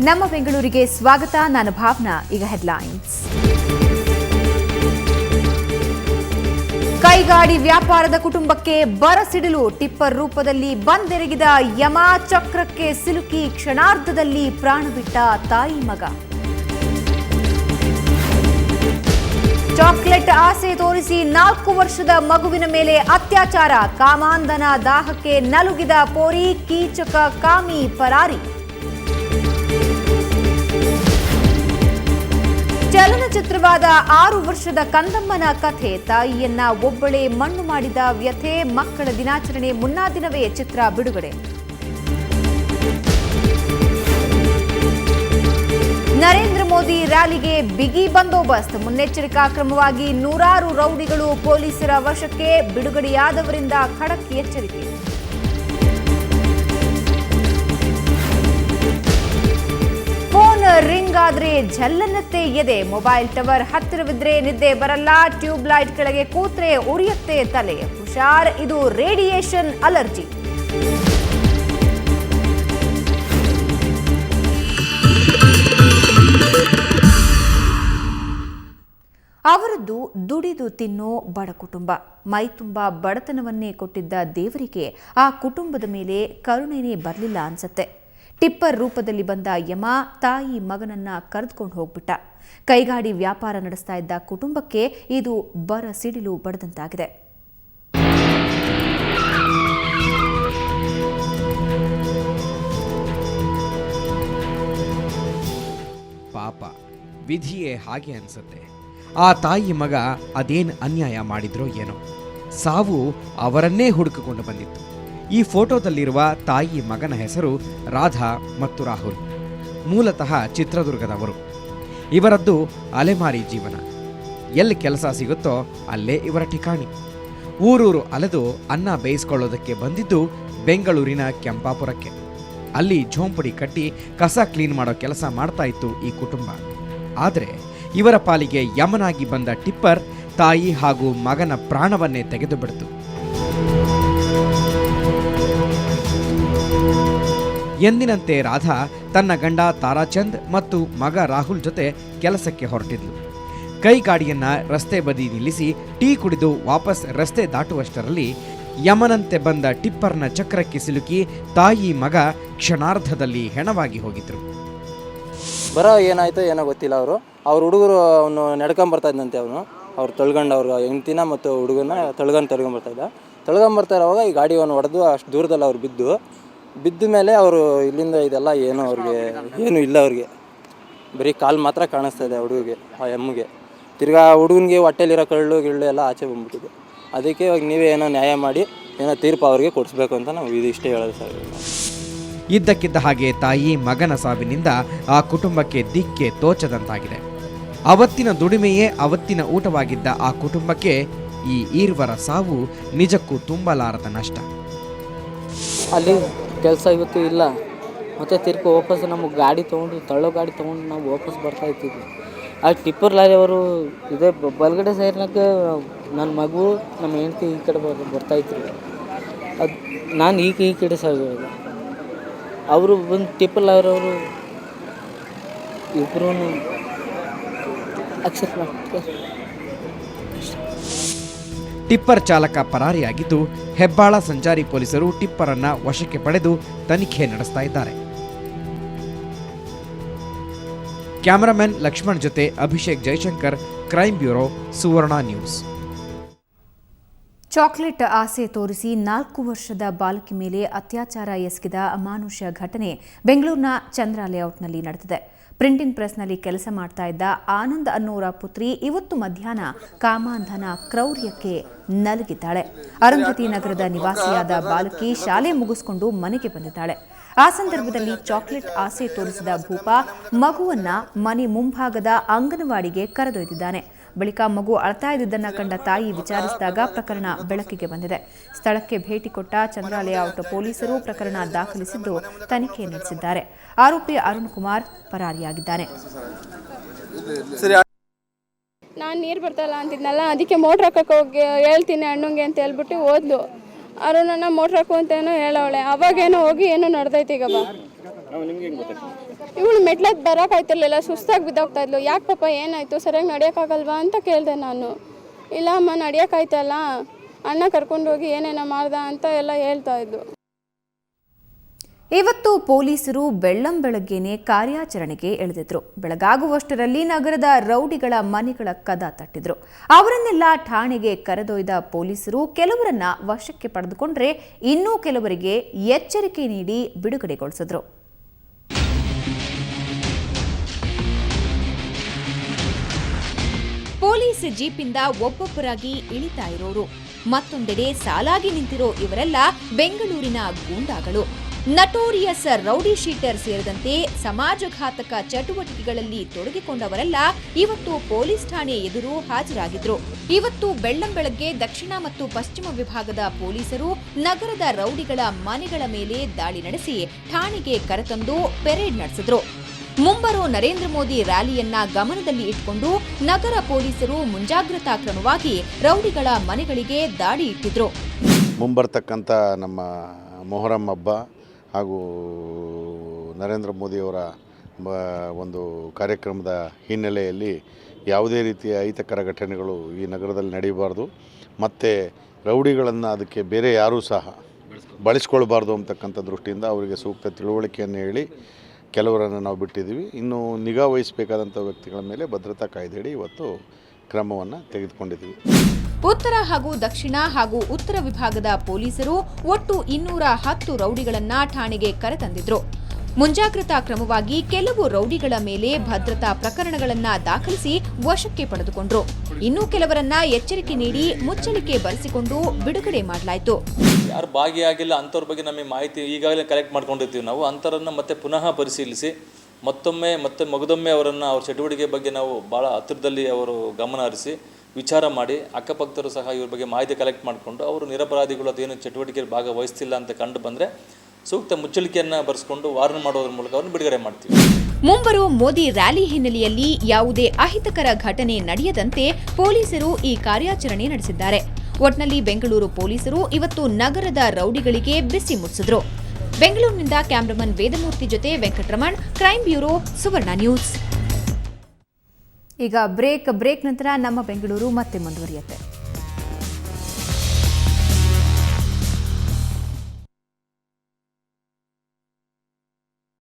ನಮ್ಮ ಬೆಂಗಳೂರಿಗೆ ಸ್ವಾಗತ. ನಾನು ಭಾವನಾ. ಈಗ ಹೆಡ್ಲೈನ್ಸ್. ಕೈಗಾಡಿ ವ್ಯಾಪಾರದ ಕುಟುಂಬಕ್ಕೆ ಬರಸಿಡಿಲು. ಟಿಪ್ಪರ್ ರೂಪದಲ್ಲಿ ಬಂದೆರಗಿದ ಯಮ ಚಕ್ರಕ್ಕೆ ಸಿಲುಕಿ ಕ್ಷಣಾರ್ಧದಲ್ಲಿ ಪ್ರಾಣ ಬಿಟ್ಟ ತಾಯಿ ಮಗ. ಚಾಕ್ಲೇಟ್ ಆಸೆ ತೋರಿಸಿ 4 ವರ್ಷದ ಮಗುವಿನ ಮೇಲೆ ಅತ್ಯಾಚಾರ. ಕಾಮಾಂಧನ ದಾಹಕ್ಕೆ ನಲುಗಿದ ಪೋರಿ, ಕೀಚಕ ಕಾಮಿ ಪರಾರಿ. ಚಲನಚಿತ್ರವಾದ 6 ವರ್ಷದ ಕಂದಮ್ಮನ ಕಥೆ. ತಾಯಿಯನ್ನ ಒಬ್ಬಳೇ ಮಣ್ಣು ಮಾಡಿದ ವ್ಯಥೆ. ಮಕ್ಕಳ ದಿನಾಚರಣೆ ಮುನ್ನಾ ದಿನವೇ ಚಿತ್ರ ಬಿಡುಗಡೆ. ನರೇಂದ್ರ ಮೋದಿ ರ್ಯಾಲಿಗೆ ಬಿಗಿ ಬಂದೋಬಸ್ತ್. ಮುನ್ನೆಚ್ಚರಿಕಾ ಕ್ರಮವಾಗಿ 100 ರೌಡಿಗಳು ಪೊಲೀಸರ ವಶಕ್ಕೆ. ಬಿಡುಗಡೆಯಾದವರಿಂದ ಖಡಕ್ ಎಚ್ಚರಿಕೆ. ಫೋನ್ ರಿಂಗ್ ಆದ್ರೆ ಝಲ್ಲನ್ನತ್ತೆ ಎದೆ. ಮೊಬೈಲ್ ಟವರ್ ಹತ್ತಿರವಿದ್ರೆ ನಿದ್ದೆ ಬರಲ್ಲ. ಟ್ಯೂಬ್ ಲೈಟ್ ಕೆಳಗೆ ಕೂತ್ರೆ ಉರಿಯುತ್ತೆ ತಲೆ. ಹುಷಾರ್, ಇದು ರೇಡಿಯೇಷನ್ ಅಲರ್ಜಿ. ಅವರದ್ದು ದುಡಿದು ತಿನ್ನೋ ಬಡ ಕುಟುಂಬ. ಮೈತುಂಬ ಬಡತನವನ್ನೇ ಕೊಟ್ಟಿದ್ದ ದೇವರಿಗೆ ಆ ಕುಟುಂಬದ ಮೇಲೆ ಕರುಣೆನೇ ಬರಲಿಲ್ಲ ಅನ್ಸತ್ತೆ. ಟಿಪ್ಪರ್ ರೂಪದಲ್ಲಿ ಬಂದ ಯಮ ತಾಯಿ ಮಗನನ್ನ ಕರೆದುಕೊಂಡು ಹೋಗ್ಬಿಟ್ಟ. ಕೈಗಾಡಿ ವ್ಯಾಪಾರ ನಡೆಸ್ತಾ ಇದ್ದ ಕುಟುಂಬಕ್ಕೆ ಇದು ಬರ ಸಿಡಿಲು ಬಡದಂತಾಗಿದೆ. ಪಾಪ, ವಿಧಿಯೇ ಹಾಗೆ ಅನ್ಸುತ್ತೆ. ಆ ತಾಯಿ ಮಗ ಅದೇನು ಅನ್ಯಾಯ ಮಾಡಿದ್ರೋ ಏನೋ, ಸಾವು ಅವರನ್ನೇ ಹುಡುಕಿಕೊಂಡು ಬಂದಿತ್ತು. ಈ ಫೋಟೋದಲ್ಲಿರುವ ತಾಯಿ ಮಗನ ಹೆಸರು ರಾಧಾ ಮತ್ತು ರಾಹುಲ್. ಮೂಲತಃ ಚಿತ್ರದುರ್ಗದವರು. ಇವರದ್ದು ಅಲೆಮಾರಿ ಜೀವನ. ಎಲ್ಲಿ ಕೆಲಸ ಸಿಗುತ್ತೋ ಅಲ್ಲೇ ಇವರ ಠಿಕಾಣಿ. ಊರೂರು ಅಲೆದು ಅನ್ನ ಬೇಯಿಸ್ಕೊಳ್ಳೋದಕ್ಕೆ ಬಂದಿದ್ದು ಬೆಂಗಳೂರಿನ ಕೆಂಪಾಪುರಕ್ಕೆ. ಅಲ್ಲಿ ಝೋಂಪಡಿ ಕಟ್ಟಿ ಕಸ ಕ್ಲೀನ್ ಮಾಡೋ ಕೆಲಸ ಮಾಡ್ತಾ ಇತ್ತು ಈ ಕುಟುಂಬ. ಆದರೆ ಇವರ ಪಾಲಿಗೆ ಯಮನಾಗಿ ಬಂದ ಟಿಪ್ಪರ್ ತಾಯಿ ಹಾಗೂ ಮಗನ ಪ್ರಾಣವನ್ನೇ ತೆಗೆದು ಬಿಡ್ತು. ಎಂದಿನಂತೆ ರಾಧಾ ತನ್ನ ಗಂಡ ತಾರಾಚಂದ್ ಮತ್ತು ಮಗ ರಾಹುಲ್ ಜೊತೆ ಕೆಲಸಕ್ಕೆ ಹೊರಟಿದ್ಲು. ಕೈಗಾಡಿಯನ್ನ ರಸ್ತೆ ಬದಿ ನಿಲ್ಲಿಸಿ ಟೀ ಕುಡಿದು ವಾಪಸ್ ರಸ್ತೆ ದಾಟುವಷ್ಟರಲ್ಲಿ ಯಮನಂತೆ ಬಂದ ಟಿಪ್ಪರ್ನ ಚಕ್ರಕ್ಕೆ ಸಿಲುಕಿ ತಾಯಿ ಮಗ ಕ್ಷಣಾರ್ಧದಲ್ಲಿ ಹೆಣವಾಗಿ ಹೋಗಿದ್ರು. ಬರೋ ಏನಾಯ್ತೋ ಏನೋ ಗೊತ್ತಿಲ್ಲ. ಅವ್ರ ಹುಡುಗರು ಅವನು ನಡ್ಕೊಂಬರ್ತಾ ಇದ್ದಂತೆ. ಅವ್ರು ತೊಳ್ಗೊಂಡು ಹೆಂಡ್ತಿನ ಮತ್ತು ಹುಡುಗನ ತೊಳ್ಕೊಂಬರ್ತಾ ಇದ್ದ. ತೊಳ್ಕೊಂಬರ್ತಾ ಇರೋವಾಗ ಈ ಗಾಡಿ ಅವನು ಹೊಡೆದು ಅಷ್ಟು ದೂರದಲ್ಲಿ ಅವ್ರು ಬಿದ್ದ ಮೇಲೆ ಅವರು ಇಲ್ಲಿಂದ ಇದೆಲ್ಲ ಏನೋ ಏನೂ ಇಲ್ಲ. ಅವ್ರಿಗೆ ಬರೀ ಕಾಲು ಮಾತ್ರ ಕಾಣಿಸ್ತಾ ಇದೆ ಹುಡುಗಿಗೆ, ಆ ಎಮ್ಮಿಗೆ. ತಿರ್ಗಾ ಹುಡುಗನಿಗೆ ಹೊಟ್ಟೆಲಿರೋ ಕಳ್ಳು ಎಲ್ಲ ಆಚೆ ಬಂದ್ಬಿಟ್ಟಿದೆ. ಅದಕ್ಕೆ ಇವಾಗ ನೀವೇ ಏನೋ ನ್ಯಾಯ ಮಾಡಿ ಏನೋ ತೀರ್ಪು ಅವ್ರಿಗೆ ಕೊಡಿಸ್ಬೇಕು ಅಂತ ನಾವು ಇದಿಷ್ಟೇ ಹೇಳೋದು ಸರ್. ಇದ್ದಕ್ಕಿದ್ದ ಹಾಗೆ ತಾಯಿ ಮಗನ ಸಾವಿನಿಂದ ಆ ಕುಟುಂಬಕ್ಕೆ ದಿಕ್ಕೆ ತೋಚದಂತಾಗಿದೆ. ಅವತ್ತಿನ ದುಡಿಮೆಯೇ ಅವತ್ತಿನ ಊಟವಾಗಿದ್ದ ಆ ಕುಟುಂಬಕ್ಕೆ ಈ ಈರ್ವರ ಸಾವು ನಿಜಕ್ಕೂ ತುಂಬಲಾರದ ನಷ್ಟ. ಅಲ್ಲಿ ಕೆಲಸ ಇವತ್ತು ಇಲ್ಲ. ಮತ್ತು ತಿರ್ಗಿ ವಾಪಸ್ ನಮಗೆ ಗಾಡಿ ತೊಗೊಂಡು ನಾವು ವಾಪಸ್ ಬರ್ತಾ ಇರ್ತಿದ್ವಿ. ಆ ಟಿಪ್ಪರ್ ಲಾರಿಯವರು ಇದೇ ಬಲಗಡೆ ಸೈಡ್ನಾಗ ನನ್ನ ಮಗು ನಮ್ಮ ಹೆಂಡತಿ ಈ ಕಡೆ ಬರ್ತಾಯಿದ್ರು. ಅದು ನಾನು ಈ ಕಡೆ ಸಾಗಿರೋದು. ಅವರು ಬಂದು ಟಿಪ್ಪರ್ ಲಾರಿಯವರು ಇಬ್ಬರೂ ಅಕ್ಸೆಪ್ಟ್ ಮಾಡ್ತಾರೆ. ಟಿಪ್ಪರ್ ಚಾಲಕ ಪರಾರಿಯಾಗಿದ್ದು ಹೆಬ್ಬಾಳ ಸಂಚಾರಿ ಪೊಲೀಸರು ಟಿಪ್ಪರನ್ನ ವಶಕ್ಕೆ ಪಡೆದು ತನಿಖೆ ನಡೆಸ್ತಾ ಇದ್ದಾರೆ. ಕ್ಯಾಮರಾಮನ್ ಲಕ್ಷ್ಮಣ್ ಜೊತೆ ಅಭಿಷೇಕ್ ಜೈಶಂಕರ್, ಕ್ರೈಮ್ ಬ್ಯೂರೋ, ಸುವರ್ಣ ನ್ಯೂಸ್. ಚಾಕ್ಲೇಟ್ ಆಸೆ ತೋರಿಸಿ 4 ವರ್ಷದ ಬಾಲಕಿ ಮೇಲೆ ಅತ್ಯಾಚಾರ ಎಸಗಿದ ಅಮಾನುಷ ಘಟನೆ ಬೆಂಗಳೂರಿನ ಚಂದ್ರ ಲೇಔಟ್ನಲ್ಲಿ ನಡೆದಿದೆ. ಪ್ರಿಂಟಿಂಗ್ ಪ್ರೆಸ್ನಲ್ಲಿ ಕೆಲಸ ಮಾಡ್ತಾ ಇದ್ದ ಆನಂದ್ ಅನ್ನೋರ ಪುತ್ರಿ ಇವತ್ತು ಮಧ್ಯಾಹ್ನ ಕಾಮಾಂಧನ ಕ್ರೌರ್ಯಕ್ಕೆ ನಲುಗಿದ್ದಾಳೆ. ಅರುಂಧತಿ ನಗರದ ನಿವಾಸಿಯಾದ ಬಾಲಕಿ ಶಾಲೆ ಮುಗಿಸಿಕೊಂಡು ಮನೆಗೆ ಬಂದಿದ್ದಾಳೆ. ಆ ಸಂದರ್ಭದಲ್ಲಿ ಚಾಕ್ಲೇಟ್ ಆಸೆ ತೋರಿಸಿದ ಭೂಪ ಮಗುವನ್ನ ಮನೆ ಮುಂಭಾಗದ ಅಂಗನವಾಡಿಗೆ ಕರೆದೊಯ್ದಿದ್ದಾನೆ. ಬಳಿಕ ಮಗು ಅಳ್ತಾ ಇದ್ದುದನ್ನು ಕಂಡ ತಾಯಿ ವಿಚಾರಿಸಿದಾಗ ಪ್ರಕರಣ ಬೆಳಕಿಗೆ ಬಂದಿದೆ. ಸ್ಥಳಕ್ಕೆ ಭೇಟಿ ಕೊಟ್ಟ ಚಂದ್ರ ಲೇಔಟ್ ಪೊಲೀಸರು ಪ್ರಕರಣ ದಾಖಲಿಸಿದ್ದು ತನಿಖೆ ನಡೆಸಿದ್ದಾರೆ. ಆರೋಪಿ ಅರುಣ್ ಕುಮಾರ್ ಪರಾರಿಯಾಗಿದ್ದಾನೆ. ನಾನು ನೀರು ಬರ್ತಾಯಿಲ್ಲ ಅಂತಿದ್ನಲ್ಲ, ಅದಕ್ಕೆ ಮೋಟ್ರ್ ಹಾಕಕ್ಕೆ ಹೋಗಿ ಹೇಳ್ತೀನಿ ಅಣ್ಣಂಗೆ ಅಂತ ಹೇಳ್ಬಿಟ್ಟು ಹೋದ್ಲು. ಅರುಣನ್ನ ಮೋಟ್ರ್ ಹಾಕು ಅಂತ ಏನೋ ಹೇಳವಳೆ. ಅವಾಗೇನೋ ಹೋಗಿ ಏನೋ ನಡೆದೈತೆ. ಈಗ ಬಾ ಇವಳು ಮೆಟ್ಲಕ್ಕೆ ಬರೋಕ್ಕಾಯ್ತಿರ್ಲಿಲ್ಲ, ಸುಸ್ತಾಗಿ ಬಿದ್ದೋಗ್ತಾ ಇದ್ಲು. ಯಾಕೆ ಪಾಪ ಏನಾಯಿತು, ಸರಿಯಾಗಿ ನಡೆಯೋಕ್ಕಾಗಲ್ವಾ ಅಂತ ಕೇಳಿದೆ ನಾನು. ಇಲ್ಲ ಅಮ್ಮ ನಡೆಯೋಕ್ಕಾಯ್ತಲ್ಲ, ಅಣ್ಣ ಕರ್ಕೊಂಡೋಗಿ ಏನೇನೋ ಮಾಡ್ದ ಅಂತ ಎಲ್ಲ ಹೇಳ್ತಾ ಇದ್ಲು. ಇವತ್ತು ಪೊಲೀಸರು ಬೆಳ್ಳಂಬೆಳಗ್ಗೆನೆ ಕಾರ್ಯಾಚರಣೆಗೆ ಇಳಿದಿದ್ರು. ಬೆಳಗಾಗುವಷ್ಟರಲ್ಲಿ ನಗರದ ರೌಡಿಗಳ ಮನೆಗಳ ಕದ ತಟ್ಟಿದ್ರು. ಅವರನ್ನೆಲ್ಲ ಠಾಣೆಗೆ ಕರೆದೊಯ್ದ ಪೊಲೀಸರು ಕೆಲವರನ್ನ ವಶಕ್ಕೆ ಪಡೆದುಕೊಂಡ್ರೆ ಇನ್ನೂ ಕೆಲವರಿಗೆ ಎಚ್ಚರಿಕೆ ನೀಡಿ ಬಿಡುಗಡೆಗೊಳಿಸಿದ್ರು. ಪೊಲೀಸ್ ಜೀಪಿಂದ ಒಬ್ಬೊಬ್ಬರಾಗಿ ಇಳಿತಾ ಇರೋರು, ಮತ್ತೊಂದೆಡೆ ಸಾಲಾಗಿ ನಿಂತಿರೋ ಇವರೆಲ್ಲ ಬೆಂಗಳೂರಿನ ಗೂಂಡಾಗಳು. ನಟೋರಿಯಸ್ ರೌಡಿ ಶೀಟರ್ ಸೇರಿದಂತೆ ಸಮಾಜಘಾತಕ ಚಟುವಟಿಕೆಗಳಲ್ಲಿ ತೊಡಗಿಕೊಂಡವರೆಲ್ಲ ಇವತ್ತು ಪೊಲೀಸ್ ಠಾಣೆ ಎದುರು ಹಾಜರಾಗಿದ್ರು. ಇವತ್ತು ಬೆಳ್ಳಂಬೆಳಗ್ಗೆ ದಕ್ಷಿಣ ಮತ್ತು ಪಶ್ಚಿಮ ವಿಭಾಗದ ಪೊಲೀಸರು ನಗರದ ರೌಡಿಗಳ ಮನೆಗಳ ಮೇಲೆ ದಾಳಿ ನಡೆಸಿ ಠಾಣೆಗೆ ಕರೆತಂದು ಪೆರೇಡ್ ನಡೆಸಿದ್ರು. ಮುಂಬರೋ ನರೇಂದ್ರ ಮೋದಿ ರ್ಯಾಲಿಯನ್ನ ಗಮನದಲ್ಲಿ ಇಟ್ಕೊಂಡು ನಗರ ಪೊಲೀಸರು ಮುಂಜಾಗ್ರತಾ ಕ್ರಮವಾಗಿ ರೌಡಿಗಳ ಮನೆಗಳಿಗೆ ದಾಳಿ ಇಟ್ಟಿದ್ರು. ಮುಂಬರ್ತಕ್ಕಂಥ ನಮ್ಮ ಮೊಹರಂ ಹಬ್ಬ ಹಾಗೂ ನರೇಂದ್ರ ಮೋದಿಯವರ ಒಂದು ಕಾರ್ಯಕ್ರಮದ ಹಿನ್ನೆಲೆಯಲ್ಲಿ ಯಾವುದೇ ರೀತಿಯ ಅಹಿತಕರ ಘಟನೆಗಳು ಈ ನಗರದಲ್ಲಿ ನಡೆಯಬಾರ್ದು, ಮತ್ತು ರೌಡಿಗಳನ್ನು ಅದಕ್ಕೆ ಬೇರೆ ಯಾರೂ ಸಹ ಬಳಸ್ಕೊಳ್ಬಾರ್ದು ಅಂತಕ್ಕಂಥ ದೃಷ್ಟಿಯಿಂದ ಅವರಿಗೆ ಸೂಕ್ತ ತಿಳುವಳಿಕೆಯನ್ನು ಹೇಳಿ ಕೆಲವರನ್ನು ನಾವು ಬಿಟ್ಟಿದ್ದೀವಿ. ಇನ್ನು ನಿಗಾ ವಹಿಸಬೇಕಾದಂಥ ವ್ಯಕ್ತಿಗಳ ಮೇಲೆ ಭದ್ರತಾ ಕಾಯ್ದೆಯಡಿ ಇವತ್ತು ಕ್ರಮವನ್ನು ತೆಗೆದುಕೊಂಡಿದ್ದೀವಿ. ಉತ್ತರ ಹಾಗೂ ದಕ್ಷಿಣ ಹಾಗೂ ಉತ್ತರ ವಿಭಾಗದ ಪೊಲೀಸರು ಒಟ್ಟು 210 ರೌಡಿಗಳನ್ನ ಠಾಣೆಗೆ ಕರೆತಂದಿದ್ರು. ಮುಂಜಾಗ್ರತಾ ಕ್ರಮವಾಗಿ ಕೆಲವು ರೌಡಿಗಳ ಮೇಲೆ ಭದ್ರತಾ ಪ್ರಕರಣಗಳನ್ನ ದಾಖಲಿಸಿ ವಶಕ್ಕೆ ಪಡೆದುಕೊಂಡ್ರು. ಇನ್ನೂ ಕೆಲವರನ್ನ ಎಚ್ಚರಿಕೆ ನೀಡಿ ಮುಚ್ಚಳಿಕೆ ಬರೆಸಿಕೊಂಡು ಬಿಡುಗಡೆ ಮಾಡಲಾಯಿತು. ಯಾರು ಭಾಗಿಯಾಗಿಲ್ಲ ಅಂಥವ್ರ ಬಗ್ಗೆ ನಮಗೆ ಮಾಹಿತಿ ಈಗಾಗಲೇ ಕಲೆಕ್ಟ್ ಮಾಡ್ಕೊಂಡಿರ್ತೀವಿ ನಾವು. ಅಂಥವ್ರನ್ನ ಮತ್ತೆ ಪುನಃ ಪರಿಶೀಲಿಸಿ ಮತ್ತೆ ಮಗದೊಮ್ಮೆ ಅವರನ್ನು ಅವ್ರ ಚಟುವಟಿಕೆ ಬಗ್ಗೆ ನಾವು ಭಾಳ ಹತ್ತಿರದಲ್ಲಿ ಅವರು ಗಮನ ಹರಿಸಿ ವಿಚಾರ ಮಾಡಿ ಅಕ್ಕಪಕ್ಕದವರು ಸಹ ಇವ್ರ ಬಗ್ಗೆ ಮಾಹಿತಿ ಕಲೆಕ್ಟ್ ಮಾಡಿಕೊಂಡು ಅವರು ನಿರಪರಾಧಿಗಳು ಅದೇನು ಚಟುವಟಿಕೆಯಲ್ಲಿ ಭಾಗವಹಿಸ್ತಿಲ್ಲ ಅಂತ ಕಂಡು ಬಂದರೆ ಸೂಕ್ತ ಮುಚ್ಚಳಿಕೆಯನ್ನು ಬರೆಸ್ಕೊಂಡು ವಾರ್ನ್ ಮಾಡೋದ್ರ ಮೂಲಕ ಅವ್ರನ್ನ ಬಿಡುಗಡೆ ಮಾಡ್ತೀವಿ. ಮುಂಬರುವ ಮೋದಿ ರ್ಯಾಲಿ ಹಿನ್ನೆಲೆಯಲ್ಲಿ ಯಾವುದೇ ಅಹಿತಕರ ಘಟನೆ ನಡೆಯದಂತೆ ಪೊಲೀಸರು ಈ ಕಾರ್ಯಾಚರಣೆ ನಡೆಸಿದ್ದಾರೆ. ಒಟ್ನಲ್ಲಿ ಬೆಂಗಳೂರು ಪೊಲೀಸರು ಇವತ್ತು ನಗರದ ರೌಡಿಗಳಿಗೆ ಬಿಸಿ ಮುಟ್ಟಿಸಿದ್ರು. ಬೆಂಗಳೂರಿನಿಂದ ಕ್ಯಾಮರಾಮನ್ ವೇದಮೂರ್ತಿ ಜೊತೆ ವೆಂಕಟರಮಣ್, ಕ್ರೈಮ್ ಬ್ಯೂರೋ, ಸುವರ್ಣ ನ್ಯೂಸ್. ಈಗ ಬ್ರೇಕ್ ನಂತರ ನಮ್ಮ ಬೆಂಗಳೂರು ಮತ್ತೆ ಮುಂದುವರಿಯುತ್ತೆ.